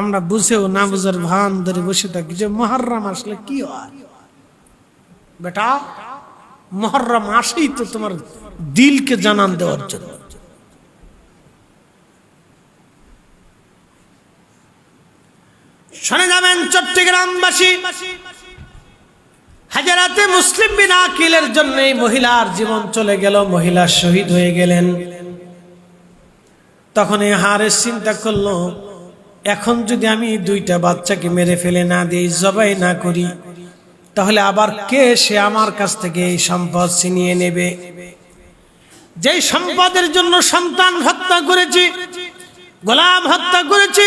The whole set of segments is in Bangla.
আমরা বুঝেও না বুঝার ভান ধরে বসে থাকি যে মুহররম আসলে কি হয়। বেটা মুহররম আসেই তো তোমার দিলকে জানান দেওয়ার জন্য। শুনে যাবেন চট্টগ্রামবাসী, হাজারাতে মুসলিম বিন আকিলের জন্য মহিলার জীবন চলে গেল, মহিলা শহীদ হয়ে গেলেন। তখন এই হারেস চিন্তা করলো, এখন যদি আমি দুইটা বাচ্চাকে মেরে ফেলে না দিই, জবাই না করি, তাহলে আবার কে সে আমার কাছ থেকে এই সম্পদ ছিনিয়ে নেবে। যেই সম্পদের জন্য সন্তান হত্যা করেছি, গোলাম হত্যা করেছি,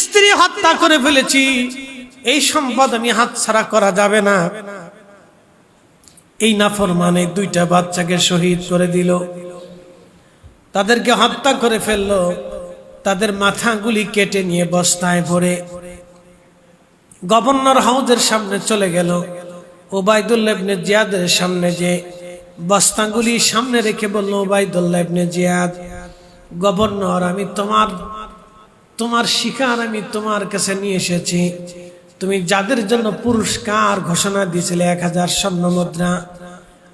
স্ত্রী হত্যা করে ফেলেছি, এই সম্পদ আমি হাতছাড়া করা যাবে না। এই নাফরমানে দুইটা বাচ্চাকে শহীদ করে দিল, তাদেরকে হত্যা করে ফেললো, তাদের মাথাগুলি কেটে নিয়ে বস্তায় ভরে গভর্নর হাউজের সামনে চলে গেল। ওবায়দুল্লাহ ইবনে জিয়াদের সামনে যে বস্তাগুলি সামনে রেখে বলল, ওবায়দুল্লাহ ইবনে জিয়াদ, গভর্নর, আমি তোমার শিকার আমি তোমার কাছে নিয়ে এসেছি। তুমি যাদের জন্য পুরস্কার ঘোষণা দিয়েছিলে 1000 স্বর্ণ মুদ্রা,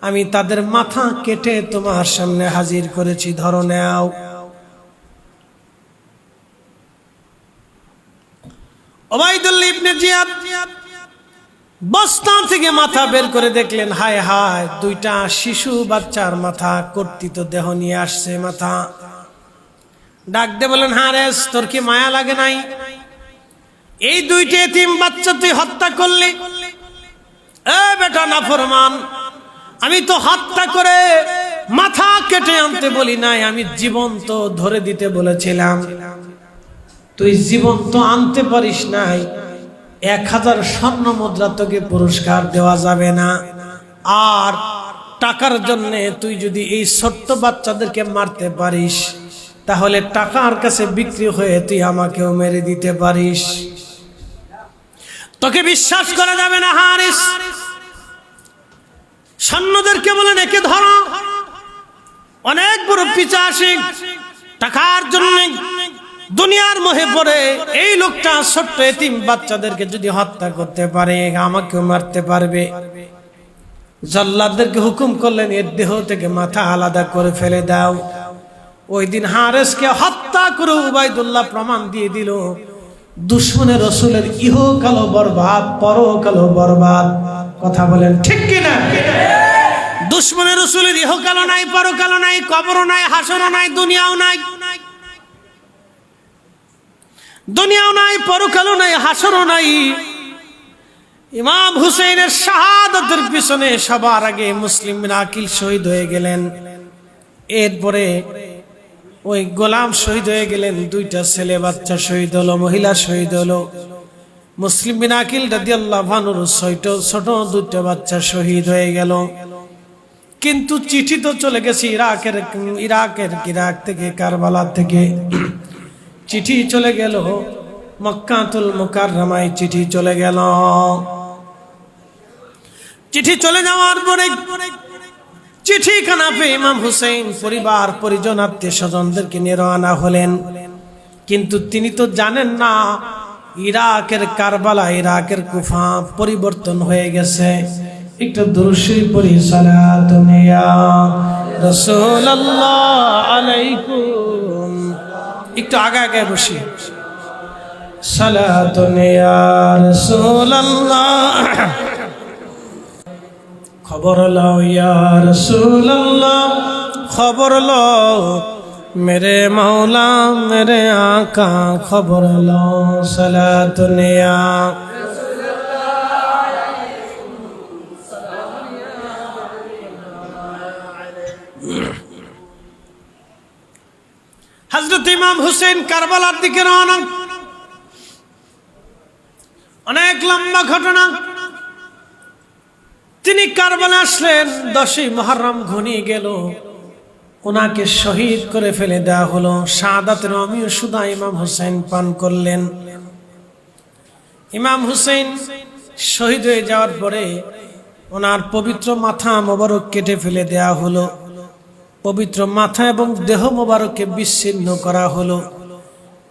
আমি তাদের মাথা কেটে তোমার সামনে হাজির করেছি, ধরো নাও। ওবায়দুল্লাহ ইবনে জিয়াদ বস্তা থেকে মাথা বের করে দেখলেন, হায় হায়, দুইটা শিশু বাচ্চার মাথা, কর্তৃত দেহ নিয়ে আসছে মাথা। ডাক দিয়ে বলেন, হারেস, তোর কি মায়া লাগে নাই? এই দুইটা এতিম বাচ্চা তুই হত্যা করলি। এ বেটা নাফরমান, আমি তো হত্যা করে মাথা কেটে আনতে বলি নাই, আমি জীবন্ত ধরে দিতে বলেছিলাম। তুই জীবন্ত আনতে পারিস নাই, 1000 স্বর্ণ মুদ্রা তোকে পুরস্কার দেওয়া যাবে না। আর টাকার জন্য তুই যদি এই ছোট্ট বাচ্চাদেরকে মারতে পারিস, তাহলে টাকার কাছে বিক্রি হয়ে তুই আমাকেও মেরে দিতে পারিস। তোকে বিশ্বাস করা যাবে না হারিস। সৈন্যদেরকে বলেন, একে ধরো। অনেক বড় পিশাচিক, টাকার জন্য দুনিয়ার মোহে পড়ে এই লোকটা ছোট্ট এতিম বাচ্চাদেরকে যদি হত্যা করতে পারে, আমাকেও মারতে পারবে। জল্লাদদেরকে হুকুম করলেন, এর দেহ থেকে মাথা আলাদা করে ফেলে দাও। ওই দিন হারেসকে হত্যা করে উবাইদুল্লাহ প্রমাণ দিয়ে দিল, দুশমনে রসুলের ইহকাল বরবাদ, পরকাল বরবাদ। কথা বলেন ঠিক কিনা? দুশমনে রসুলের ইহকাল নাই, পরকাল নাই, কবরও নাই, হাসরও নাই, দুনিয়াও নাই। দুনিয়াও নাই, পরকালও নাই, হাসরও নাই। ইমাম হুসেনের শাহাদাতের পিছনে সবার আগে মুসলিম বিন আকিল শহীদ হয়ে গেলেন। এরপরে ওই গোলাম শহীদ হয়ে গেলেন, দুইটা ছেলে বাচ্চা শহীদ হলো, মহিলা শহীদ হলো। মুসলিম বিন আকিল রাদিয়াল্লাহু আনহুর ছোট দুইটা বাচ্চা শহীদ হয়ে গেল। কিন্তু চিঠি তো চলে গেছে ইরাক থেকে, কারবালা থেকে চিঠি চলে গেল, মক্কাতুল মুকাররমায় চিঠি চলে গেল। চিঠি চলে যাওয়ার পরে চিঠিখানা পেয়ে ইমাম হুসেন পরিবার পরিজন আত্মীয় স্বজনদেরকে নিয়ে রওনা হলেন। কিন্তু তিনি তো জানেন না ইরাকের কারবালা, ইরাকের কুফা পরিবর্তন হয়ে গেছে। একটু দুরূদ শরীফ পড়ি, সালাতুন ইয়া রাসূলুল্লাহ আলাইকুম। একটু আগে আগে বসি, সালাতুন ইয়া রাসূলুল্লাহ। খবর লও ইয়া রাসূলুল্লাহ, খবর লও মেরে মৌলা মেরে আকা, খবর লও সালাতুন ইয়া হযরত ইমাম হুসেন কারবালার দিকে রওনা। অনেক লম্বা ঘটনা। তিনি কারবালা আসলেন, 10ই মুহররম ঘনিয়ে গেল, ওনাকে শহীদ করে ফেলে দেওয়া হলো। শাহাদাতের অমীয় সুধা ইমাম হুসেন পান করলেন। ইমাম হুসেন শহীদ হয়ে যাওয়ার পরে ওনার পবিত্র মাথা মোবারক কেটে ফেলে দেওয়া হলো। পবিত্র মাথা এবং দেহ মোবারককে বিচ্ছিন্ন করা হলো।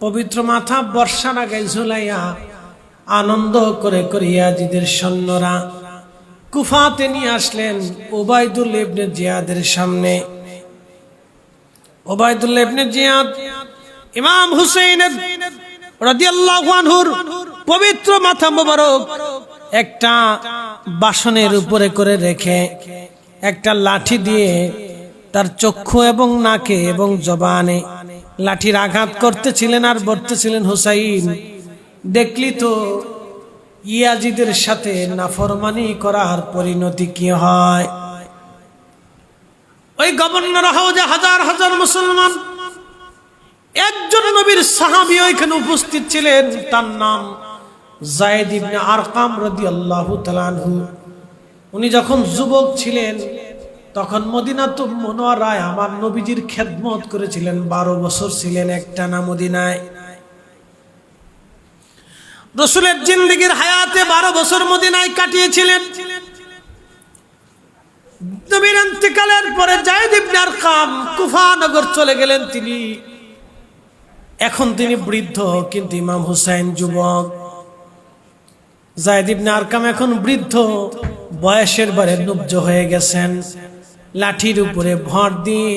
পবিত্র মাথা বর্ষা লাগাই ঝুলাইয়া আনন্দ করে করে ইয়াজিদের সৈন্যরা কুফাতে নিয়ে আসলেন উবাইদুল্লাহ ইবনে জিয়াদের সামনে। উবাইদুল্লাহ ইবনে জিয়াদ ইমাম হুসাইন রাদিয়াল্লাহু আনহুর পবিত্র মাথা মোবারক একটা বাসনের উপরে করে রেখে একটা লাঠি দিয়ে তার চক্ষু এবং নাকে এবং জবানে লাঠির আঘাত করতেছিলেন আর বলতেছিলেন, হুসাইন দেখলি তো ইয়াজিদের সাথে নাফরমানি করার পরিণতি কি হয়। ওই গভর্নর হাউজে হাজার হাজার মুসলমান, একজন নবীর সাহাবী ওইখানে উপস্থিত ছিলেন, তার নাম যায়েদ ইবনে আরকাম রাদিয়াল্লাহু তাআলা আনহু। উনি যখন যুবক ছিলেন তখন মদিনাতুল মুনাওয়ারায় আমার নবীজির খেদমত করেছিলেন, 12 বছর ছিলেন একটানা মদিনায়। রাসূলের জিন্দেগীর হায়াতে 12 বছর মদিনায় কাটিয়েছিলেন। নবীর ইন্তেকালের পরে যায়েদ ইবনে আরকাম কুফা নগর চলে গেলেন। এখন তিনি বৃদ্ধ, কিন্তু ইমাম হুসাইন যুবক। যায়েদ ইবনে আরকাম এখন বৃদ্ধ, বয়সের বারে নুব্জ হয়ে গেছেন। লাঠির উপরে ভর দিয়ে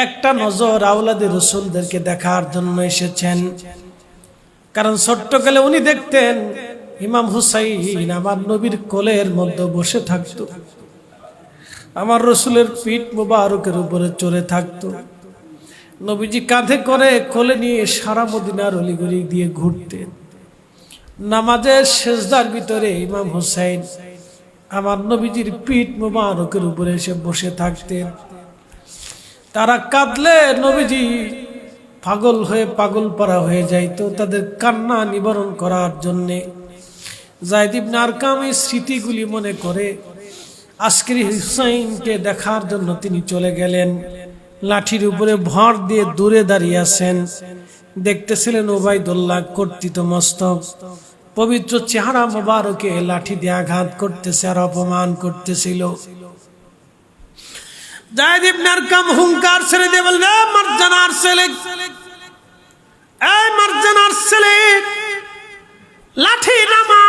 একটা নজর আওলাদে রাসূলদেরকে দেখার জন্য এসেছেন। কারণ ছোট্টকালে উনি দেখতেন ইমাম হুসাইন আমার নবীর কোলের মধ্যে বসে থাকতো, আমার রাসূলের পিঠ মুবারকের উপরে চড়ে থাকতো, নবীজি কাঁধে করে কোলে নিয়ে সারা মদিনার অলিগলি দিয়ে ঘুরতেন। নামাজের সেজদার ভিতরে ইমাম হুসাইন আমার নবীজির পিঠ মুবারকের উপরে এসে বসে থাকতেন। তারা কাঁদলে নবীজি পাগল হয়ে পাগল পারা হয়ে যাইতো। তাদের কান্না নিবারণ করার জন্যে যায়েদ ইবনে আরকাম এই স্মৃতিগুলি মনে করে আজকের হুসাইনকে দেখার জন্য তিনি চলে গেলেন। লাঠির উপরে ভর দিয়ে দূরে দাঁড়িয়ে আছেন, দেখতেছিলেন উবাইদুল্লাহ কর্তৃত মস্তক পবিত্র চেহারা মোবারকে লাঠি দিয়ে আঘাত করতেছে আর অপমান করতেছিল। যায়েদ ইবনে আরকাম হুঙ্কার ছেড়ে দিয়ে বললেন, মারজানার ছেলে, এই মারজানার ছেলে, লাঠি নামা।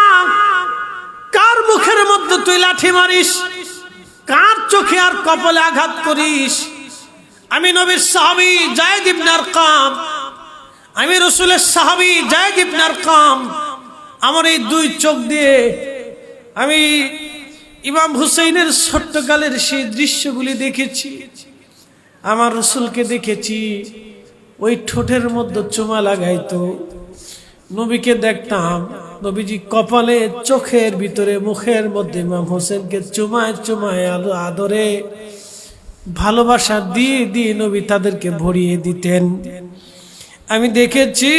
কার মুখের মধ্যে তুই লাঠি মারিস? কার চোখে আর কপালে আঘাত করিস? আমি নবীর সাহাবী যায়েদ ইবনে আরকাম, আমি রাসূলের সাহাবী যায়েদ ইবনে আরকাম। আমার এই দুই চোখ দিয়ে আমি ইমাম হুসাইনের ছোট্টকালের সেই দৃশ্যগুলি দেখেছি, আমার রাসূলকে দেখেছি। ওই ঠোঁটের মধ্যে চুমা লাগাইতো, নবীকে দেখতাম, নবীজি কপালে, চোখের ভিতরে, মুখের মধ্যে ইমাম হোসেনকে চুমায় চুমায় আদরে ভালোবাসা দিয়ে দিয়ে নবী তাদেরকে ভরিয়ে দিতেন। আমি দেখেছি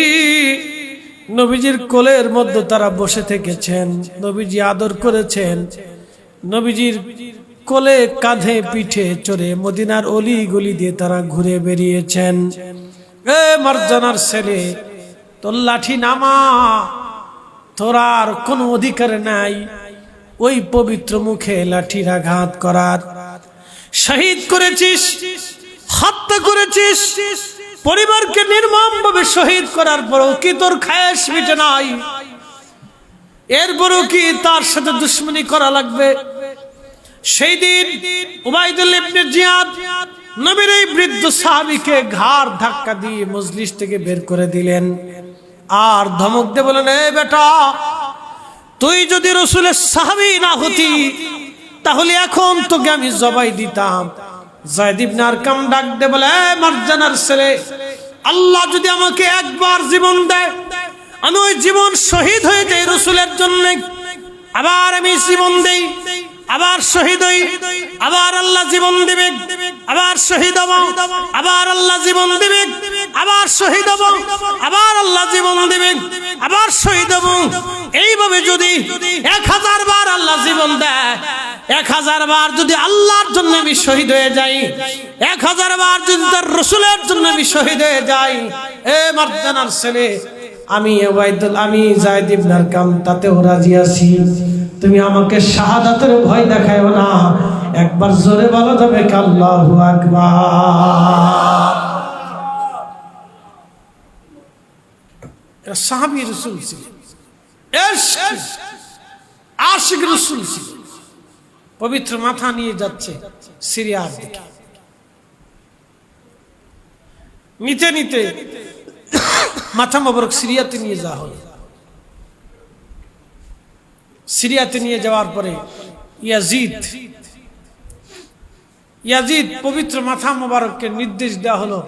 নবীজির কোলের মধ্যে তারা বসে থেকেছেন, নবীজি আদর করেছেন, নবীজির কোলে, কাঁধে, পিঠে চড়ে মদিনার অলি গলি দিয়ে তারা ঘুরে বেরিয়েছেন। এ মারজানার ছেলে, তোর লাঠি নামা, তোর আর কোনো অধিকার নাই ওই পবিত্র মুখে লাঠির আঘাত করার। শহীদ করেছিস, হত্যা করেছিস, পরিবারকে নির্মমভাবে শহীদ করার পরও কি তোর খায়েশ মিটে নাই? এরপরও কি তার সাথে দুশমনি করা লাগবে? সেই দিন উবাইদুল্লাহ ইবনে জিয়াদ নবীর এই বৃদ্ধ সাহাবীকে ঘাড় ধাক্কা দিয়ে মজলিস থেকে বের করে দিলেন আর ধমক দিয়ে বলেন, এ বেটা, তুই যদি রাসূলের সাহাবী না হতি তাহলে এখন তোকে আমি জবাই দিতাম। যায়েদ ইবনে আরকাম ডাক দিয়ে বলে, এ মারজানার ছেলে, আল্লাহ যদি আমাকে একবার জীবন দেয়, আমি ওই জীবন শহীদ হয়ে যাই রাসূলের জন্য। আবার আমি জীবন দেই, আবার শহীদ হই, আবার আল্লাহ জীবন দিবে, আবার শহীদ হব, আবার আল্লাহ জীবন দিবে, আবার শহীদ হব, আবার আল্লাহ জীবন দিবে, আবার শহীদ হব। এইভাবে যদি 1000 বার আল্লাহ জীবন দেয়, 1000 বার যদি আল্লাহর জন্য আমি শহীদ হয়ে যাই, 1000 বার যদি তার রাসূলের জন্য আমি শহীদ হয়ে যাই, এ মারজানার ছেলে, আমি যায়েদ ইবনে আরকাম তাতেও রাজি আছি। তুমি আমাকে শাহাদাতের ভয় দেখায়ো না। একবার জোরে বলা যাবে কি আল্লাহু আকবার? এরা সাহাবী রাসূল ছিলেন, আশিক রাসূল ছিলেন। পবিত্র মাথা নিয়ে যাচ্ছে সিরিয়ার দিকে, নিতে নিতে মাথা মোবারক সিরিয়াতে নিয়ে যাওয়া হলো। সিরিয়াতে নিয়ে যাওয়ার পরে ইয়াজিদ পবিত্র মাথা মোবারককে নির্দেশ দেওয়া হলো,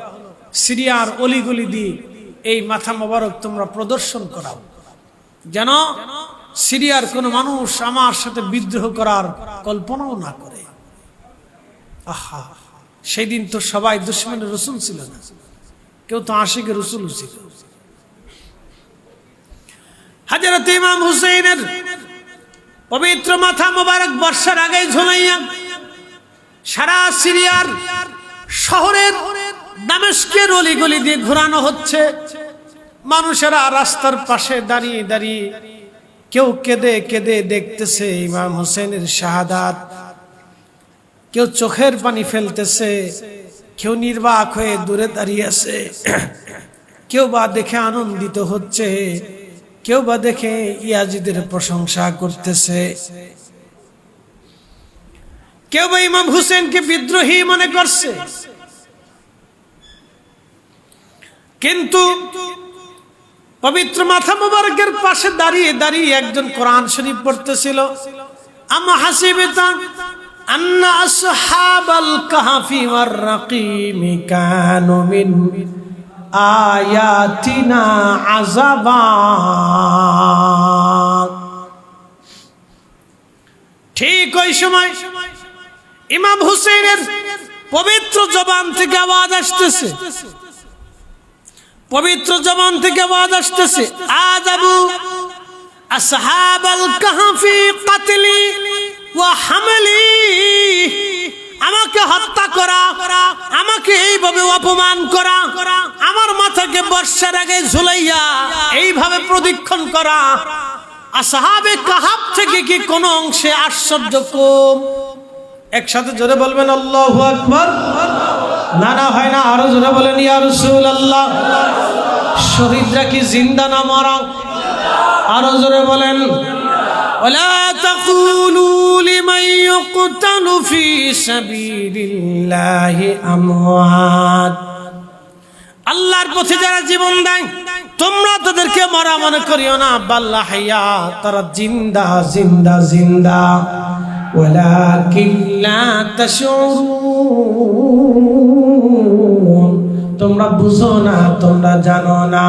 সিরিয়ার অলিগলি দিয়ে এই মাথা মোবারক তোমরা প্রদর্শন করাও, যেন সিরিয়ার কোনো মানুষ আমার সাথে বিদ্রোহ করার কল্পনাও না করে। আহা, সেই দিন তো সবাই দুশমনের রাসূল ছিল না, কেউ তো আশিকের রাসূল ছিল। হযরত ইমাম হুসাইনের পবিত্র মাথা মোবারক বর্ষার আগে ঝুলাইয়া সারা সিরিয়ার শহরের দামেস্কের অলিগলি দিয়ে ঘোরানো হচ্ছে। মানুষেরা রাস্তার পাশে দাঁড়িয়ে দাঁড়িয়ে কেউ কেঁদে কেঁদে দেখতেছে ইমাম হুসাইনের শাহাদাত, কেউ চোখের পানি ফেলতেছে, কেউ নির্বাক হয়ে দূরে দাঁড়িয়ে আছে, কেউ বা দেখে আনন্দিত হচ্ছে, কেউ বা দেখে ইয়াজিদের প্রশংসা করতেছে, কেউ বা ইমাম হুসেনকে বিদ্রোহী মনে করছে। কিন্তু পবিত্র মাথা মোবারকের পাশে দাঁড়িয়ে দাঁড়িয়ে একজন কোরআন শরীফ পড়তেছিল। আম্মা হাসিবাতা আন্না আসহাবাল কাহফি ওয়ার রাকিম কানু মিন আয়াতিনা আযাবা। ঠিক ওই সময় ইমাম হুসেনের পবিত্র জবান থেকে আওয়াজ আসতেছে, পবিত্র জবান থেকে আওয়াজ আসতেছে, আযাবু আসহাবাল কাহফি কাতলি ওয়া হামলি। আমাকে হত্যা করা, আমাকে এইভাবে অপমান করা, আমার মাথাকে বর্ষার আগে ঝুলাইয়া এইভাবে প্রদক্ষিণ করা, আসহাবে কাহফ থেকে কি কোন অংশে আশ্চর্য কম? একসাথে জোরে বলবেন আল্লাহু আকবার। না না হয় না, আরো জোরে বলেন ইয়া রাসূলুল্লাহ। শহীদরা কি জিন্দা না মরা? আরো জোরে বলেন ওয়ালা তাকুলু লিমান ইউকতালু ফি সাবিলিল্লাহি আমওয়াত। আল্লাহর পথে যারা জীবন দেয় তোমরা তাদেরকে মরা মনে করিও না, বাল্লা হাইয়া, তারা জিন্দা জিন্দা জিন্দা। ওয়ালাকিন লা তাশউরুন, তোমরা বুঝো না, তোমরা জানো না।